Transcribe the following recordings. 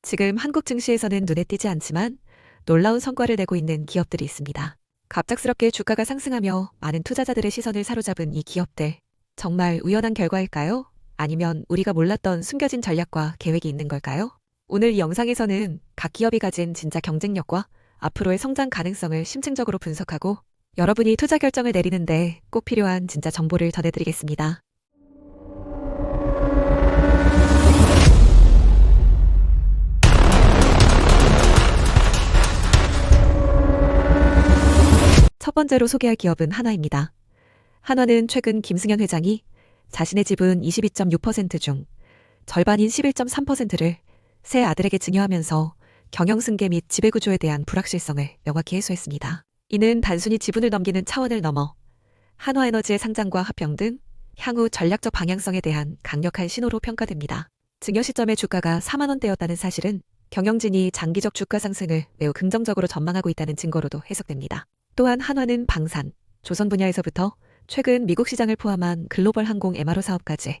지금 한국 증시에서는 눈에 띄지 않지만 놀라운 성과를 내고 있는 기업들이 있습니다. 갑작스럽게 주가가 상승하며 많은 투자자들의 시선을 사로잡은 이 기업들. 정말 우연한 결과일까요? 아니면 우리가 몰랐던 숨겨진 전략과 계획이 있는 걸까요? 오늘 이 영상에서는 각 기업이 가진 진짜 경쟁력과 앞으로의 성장 가능성을 심층적으로 분석하고 여러분이 투자 결정을 내리는데 꼭 필요한 진짜 정보를 전해드리겠습니다. 첫 번째로 소개할 기업은 한화입니다. 한화는 최근 김승현 회장이 자신의 지분 22.6% 중 절반인 11.3%를 새 아들에게 증여하면서 경영승계 및 지배구조에 대한 불확실성을 명확히 해소했습니다. 이는 단순히 지분을 넘기는 차원을 넘어 한화에너지의 상장과 합병 등 향후 전략적 방향성에 대한 강력한 신호로 평가됩니다. 증여 시점의 주가가 4만 원대였다는 사실은 경영진이 장기적 주가 상승을 매우 긍정적으로 전망하고 있다는 증거로도 해석됩니다. 또한 한화는 방산, 조선 분야에서부터 최근 미국 시장을 포함한 글로벌 항공 MRO 사업까지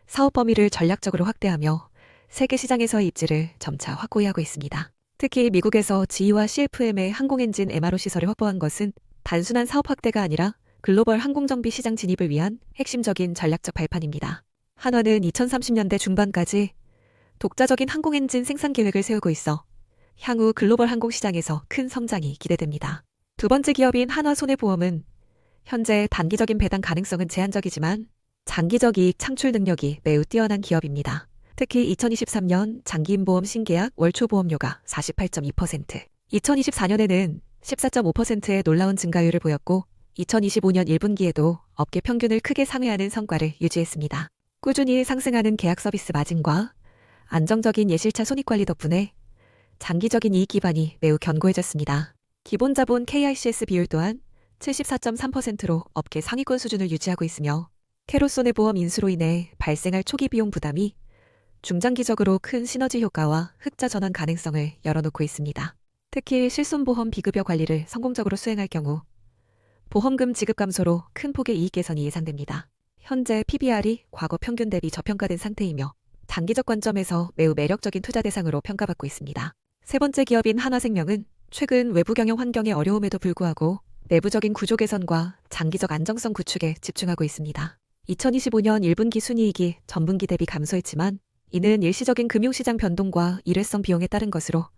사업 범위를 전략적으로 확대하며 세계 시장에서의 입지를 점차 확고히 하고 있습니다. 특히 미국에서 GE와 CFM의 항공엔진 MRO 시설을 확보한 것은 단순한 사업 확대가 아니라 글로벌 항공정비 시장 진입을 위한 핵심적인 전략적 발판입니다. 한화는 2030년대 중반까지 독자적인 항공엔진 생산 계획을 세우고 있어 향후 글로벌 항공시장에서 큰 성장이 기대됩니다. 두 번째 기업인 한화손해보험은 현재 단기적인 배당 가능성은 제한적이지만 장기적 이익 창출 능력이 매우 뛰어난 기업입니다. 특히 2023년 장기임보험 신계약 월초 보험료가 48.2%, 2024년에는 14.5%의 놀라운 증가율을 보였고 2025년 1분기에도 업계 평균을 크게 상회하는 성과를 유지했습니다. 꾸준히 상승하는 계약 서비스 마진과 안정적인 예실차 손익관리 덕분에 장기적인 이익 기반이 매우 견고해졌습니다. 기본 자본 KICS 비율 또한 74.3%로 업계 상위권 수준을 유지하고 있으며 캐롯손해보험 인수로 인해 발생할 초기 비용 부담이 중장기적으로 큰 시너지 효과와 흑자 전환 가능성을 열어놓고 있습니다. 특히 실손보험 비급여 관리를 성공적으로 수행할 경우 보험금 지급 감소로 큰 폭의 이익 개선이 예상됩니다. 현재 PBR이 과거 평균 대비 저평가된 상태이며 장기적 관점에서 매우 매력적인 투자 대상으로 평가받고 있습니다. 세 번째 기업인 한화생명은 최근 외부 경영 환경의 어려움에도 불구하고 내부적인 구조 개선과 장기적 안정성 구축에 집중하고 있습니다. 2025년 1분기 순이익이 전분기 대비 감소했지만 이는 일시적인 금융시장 변동과 일회성 비용에 따른 것으로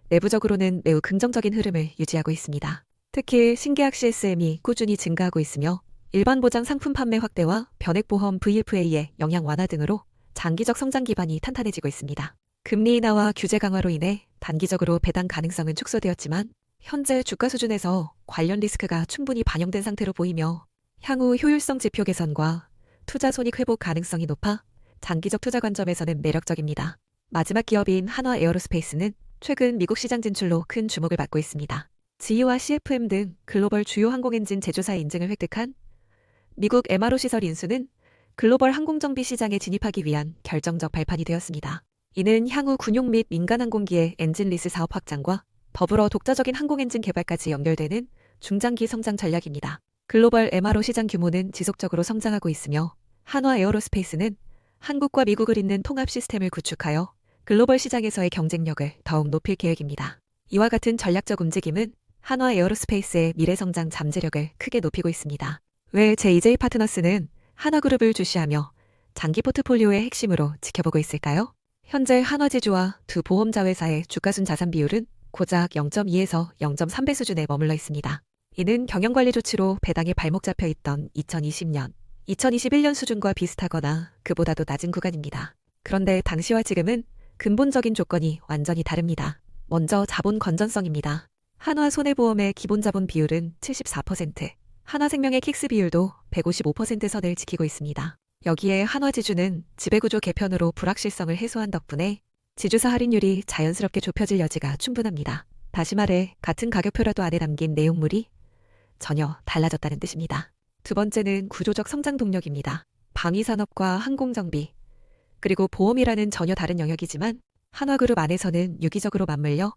내부적으로는 매우 긍정적인 흐름을 유지하고 있습니다. 특히 신계약 CSM이 꾸준히 증가하고 있으며 일반 보장 상품 판매 확대와 변액보험 VFA의 영향 완화 등으로 장기적 성장 기반이 탄탄해지고 있습니다. 금리 인하와 규제 강화로 인해 단기적으로 배당 가능성은 축소되었지만 현재 주가 수준에서 관련 리스크가 충분히 반영된 상태로 보이며 향후 효율성 지표 개선과 투자 손익 회복 가능성이 높아 장기적 투자 관점에서는 매력적입니다. 마지막 기업인 한화에어로스페이스는 최근 미국 시장 진출로 큰 주목을 받고 있습니다. GE와 CFM 등 글로벌 주요 항공엔진 제조사의 인증을 획득한 미국 MRO 시설 인수는 글로벌 항공정비 시장에 진입하기 위한 결정적 발판이 되었습니다. 이는 향후 군용 및 민간 항공기의 엔진 리스 사업 확장과 더불어 독자적인 항공엔진 개발까지 연결되는 중장기 성장 전략입니다. 글로벌 MRO 시장 규모는 지속적으로 성장하고 있으며 한화에어로스페이스는 한국과 미국을 잇는 통합 시스템을 구축하여 글로벌 시장에서의 경쟁력을 더욱 높일 계획입니다. 이와 같은 전략적 움직임은 한화에어로스페이스의 미래 성장 잠재력을 크게 높이고 있습니다. 왜 JJ 파트너스는 한화그룹을 주시하며 장기 포트폴리오의 핵심으로 지켜보고 있을까요? 현재 한화제주와 두 보험자회사의 주가순 자산 비율은 고작 0.2에서 0.3배 수준에 머물러 있습니다. 이는 경영관리 조치로 배당에 발목 잡혀 있던 2020년, 2021년 수준과 비슷하거나 그보다도 낮은 구간입니다. 그런데 당시와 지금은 근본적인 조건이 완전히 다릅니다. 먼저 자본 건전성입니다. 한화손해보험의 기본 자본 비율은 74%, 한화생명의 킥스 비율도 155% 선을 지키고 있습니다. 여기에 한화지주는 지배구조 개편으로 불확실성을 해소한 덕분에 지주사 할인율이 자연스럽게 좁혀질 여지가 충분합니다. 다시 말해 같은 가격표라도 안에 담긴 내용물이 전혀 달라졌다는 뜻입니다. 두 번째는 구조적 성장 동력입니다. 방위산업과 항공정비, 그리고 보험이라는 전혀 다른 영역이지만 한화그룹 안에서는 유기적으로 맞물려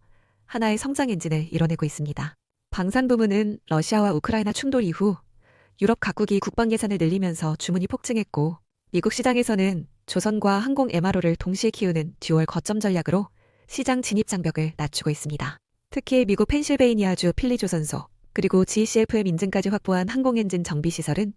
하나의 성장 엔진을 이뤄내고 있습니다. 방산 부문은 러시아와 우크라이나 충돌 이후 유럽 각국이 국방 예산을 늘리면서 주문이 폭증했고 미국 시장에서는 조선과 항공 MRO를 동시에 키우는 듀얼 거점 전략으로 시장 진입 장벽을 낮추고 있습니다. 특히 미국 펜실베이니아주 필리조선소 그리고 GCFM 인증까지 확보한 항공엔진 정비시설은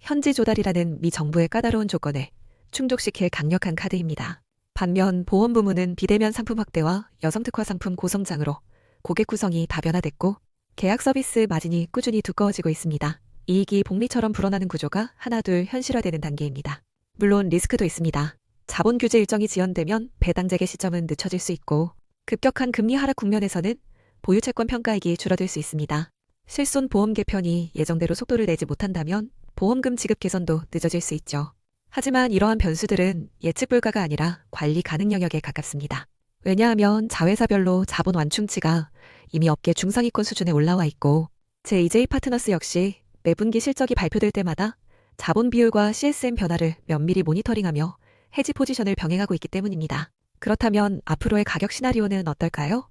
현지 조달이라는 미 정부의 까다로운 조건을 충족시킬 강력한 카드입니다. 반면 보험 부문은 비대면 상품 확대와 여성 특화 상품 고성장으로 고객 구성이 다변화됐고 계약 서비스 마진이 꾸준히 두꺼워지고 있습니다. 이익이 복리처럼 불어나는 구조가 하나둘 현실화되는 단계입니다. 물론 리스크도 있습니다. 자본 규제 일정이 지연되면 배당 재개 시점은 늦춰질 수 있고 급격한 금리 하락 국면에서는 보유 채권 평가액이 줄어들 수 있습니다. 실손 보험 개편이 예정대로 속도를 내지 못한다면 보험금 지급 개선도 늦어질 수 있죠. 하지만 이러한 변수들은 예측 불가가 아니라 관리 가능 영역에 가깝습니다. 왜냐하면 자회사별로 자본 완충치가 이미 업계 중상위권 수준에 올라와 있고 제2j 파트너스 역시 매분기 실적이 발표될 때마다 자본 비율과 CSM 변화를 면밀히 모니터링하며 해지 포지션을 병행하고 있기 때문입니다. 그렇다면 앞으로의 가격 시나리오는 어떨까요?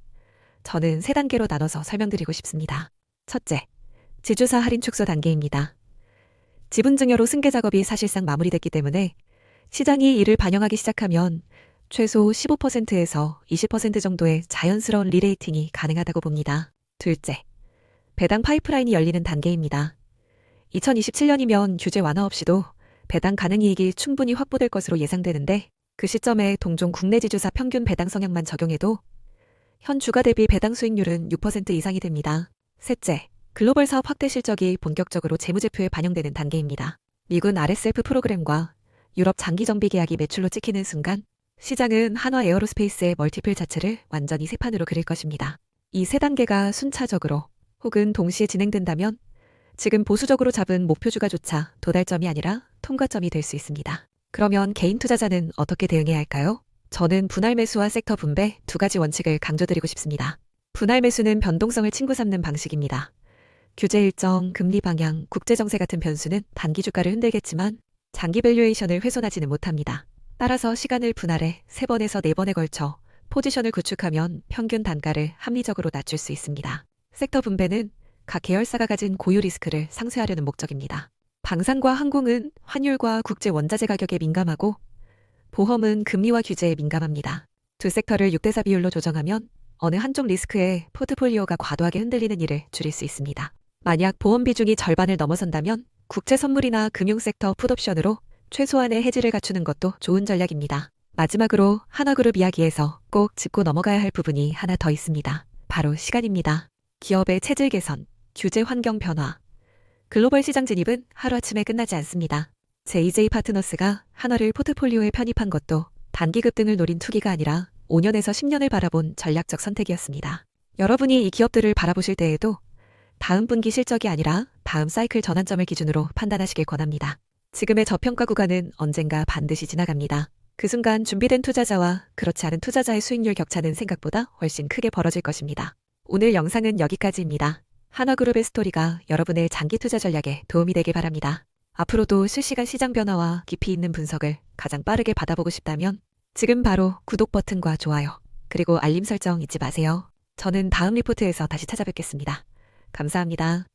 저는 3단계로 나눠서 설명드리고 싶습니다. 첫째, 지주사 할인 축소 단계입니다. 지분 증여로 승계 작업이 사실상 마무리됐기 때문에 시장이 이를 반영하기 시작하면 최소 15%에서 20% 정도의 자연스러운 리레이팅이 가능하다고 봅니다. 둘째, 배당 파이프라인이 열리는 단계입니다. 2027년이면 규제 완화 없이도 배당 가능 이익이 충분히 확보될 것으로 예상되는데 그 시점에 동종 국내 지주사 평균 배당 성향만 적용해도 현 주가 대비 배당 수익률은 6% 이상이 됩니다. 셋째, 글로벌 사업 확대 실적이 본격적으로 재무제표에 반영되는 단계입니다. 미군 RSF 프로그램과 유럽 장기 정비 계약이 매출로 찍히는 순간 시장은 한화 에어로스페이스의 멀티플 자체를 완전히 새 판으로 그릴 것입니다. 이 3단계가 순차적으로 혹은 동시에 진행된다면 지금 보수적으로 잡은 목표 주가조차 도달점이 아니라 통과점이 될 수 있습니다. 그러면 개인 투자자는 어떻게 대응해야 할까요? 저는 분할 매수와 섹터 분배 2가지 원칙을 강조드리고 싶습니다. 분할 매수는 변동성을 친구 삼는 방식입니다. 규제 일정, 금리 방향, 국제정세 같은 변수는 단기 주가를 흔들겠지만 장기 밸류에이션을 훼손하지는 못합니다. 따라서 시간을 분할해 3번에서 4번에 걸쳐 포지션을 구축하면 평균 단가를 합리적으로 낮출 수 있습니다. 섹터 분배는 각 계열사가 가진 고유 리스크를 상쇄하려는 목적입니다. 방산과 항공은 환율과 국제 원자재 가격에 민감하고 보험은 금리와 규제에 민감합니다. 두 섹터를 6대4 비율로 조정하면 어느 한쪽 리스크에 포트폴리오가 과도하게 흔들리는 일을 줄일 수 있습니다. 만약 보험 비중이 절반을 넘어선다면 국제 선물이나 금융 섹터 풋옵션으로 최소한의 해지를 갖추는 것도 좋은 전략입니다. 마지막으로 하나그룹 이야기에서 꼭 짚고 넘어가야 할 부분이 하나 더 있습니다. 바로 시간입니다. 기업의 체질 개선, 규제 환경 변화, 글로벌 시장 진입은 하루아침에 끝나지 않습니다. 제2j 파트너스가 한화를 포트폴리오에 편입한 것도 단기 급등을 노린 투기가 아니라 5년에서 10년을 바라본 전략적 선택이었습니다. 여러분이 이 기업들을 바라보실 때에도 다음 분기 실적이 아니라 다음 사이클 전환점을 기준으로 판단하시길 권합니다. 지금의 저평가 구간은 언젠가 반드시 지나갑니다. 그 순간 준비된 투자자와 그렇지 않은 투자자의 수익률 격차는 생각보다 훨씬 크게 벌어질 것입니다. 오늘 영상은 여기까지입니다. 한화그룹의 스토리가 여러분의 장기 투자 전략에 도움이 되길 바랍니다. 앞으로도 실시간 시장 변화와 깊이 있는 분석을 가장 빠르게 받아보고 싶다면 지금 바로 구독 버튼과 좋아요, 그리고 알림 설정 잊지 마세요. 저는 다음 리포트에서 다시 찾아뵙겠습니다. 감사합니다.